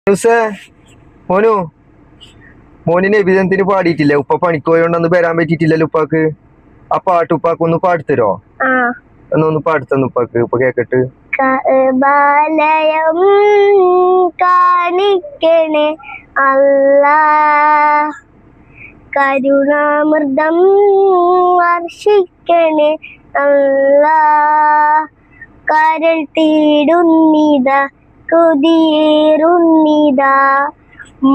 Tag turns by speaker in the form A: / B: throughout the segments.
A: ന്യൂസേ മോനു മോനിന് നബിദിനത്തിന് പാടിയിട്ടില്ല. ഉപ്പ പണിക്കോയോണ്ടൊന്ന് വരാൻ പറ്റിയിട്ടില്ലല്ലോ ഉപ്പാക്ക്. ആ പാട്ട് ഉപ്പാക്ക് ഒന്ന് പാടിത്തരോ? എന്നൊന്ന് പാടിത്തന്നു ഉപ്പാക്ക്, ഉപ്പ കേക്കട്ട്.
B: കഅബാലയം കാണിക്കണേ അല്ലാ, കരുണാമൃതം വർഷിക്കണേ അല്ലാ, കരൾ തേടുന്നിതാ കൊതിയേറുന്നിതാ,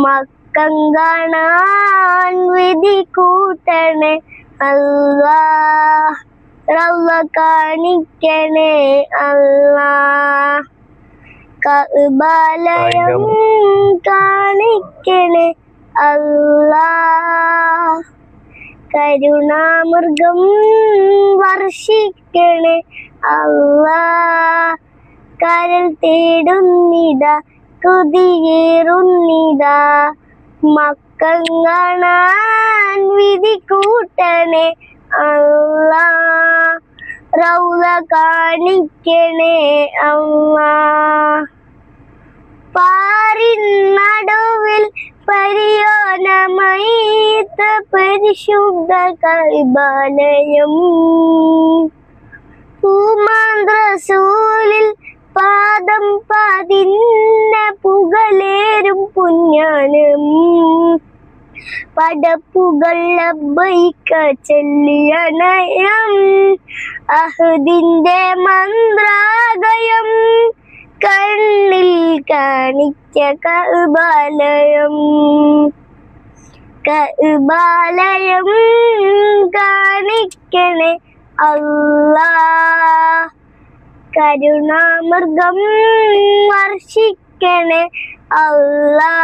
B: മക്കം കാണാൻ വിധി കൂട്ടണേ അല്ലാ, റൗള കാണിക്കണേ അല്ലാ, കഅബാലയം കാണിക്കണേ അല്ലാ, കരുണാമൃഗം വർഷിക്കണേ അല്ലാ, കരൾ തേടുന്നിതാ കൊതിയേറുന്നിതാ, മക്കം കാണാൻ വിധി കൂട്ടണേ അല്ലാ, റൗള കാണിക്കണേ അല്ലാ. പാരിൻ നടുവിൽ പരിയോനമൈത്ത പരിശുദ്ധ കഅബാലയം, പൂമാന്ത്രസൂലിൽ പാദം പതിന്ന പുകലേറും പുണ്യാനം, പടപ്പുകൾ ലബ്ബൈക ചൊല്ലിയണയം, അഹദിന്റെ മന്ത്രാഗയം കണ്ണിൽ കാണിച്ച കഅബാലയം, കഅബാലയം കാണിക്കണേ അല്ലാ, കരുണാമൃഗം വർഷിക്കണേ അല്ലാ,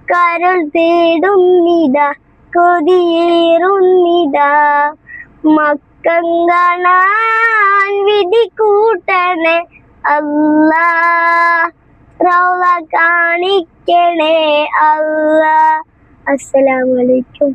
B: കരൾ തേടുന്നിതാ കൊതിയേറുന്നിതാ, മക്കം കാണാൻ വിധി കൂട്ടണേ അല്ലാ, റൗള കാണിക്കണേ അല്ലാ. അസ്സലാമു അലൈക്കും.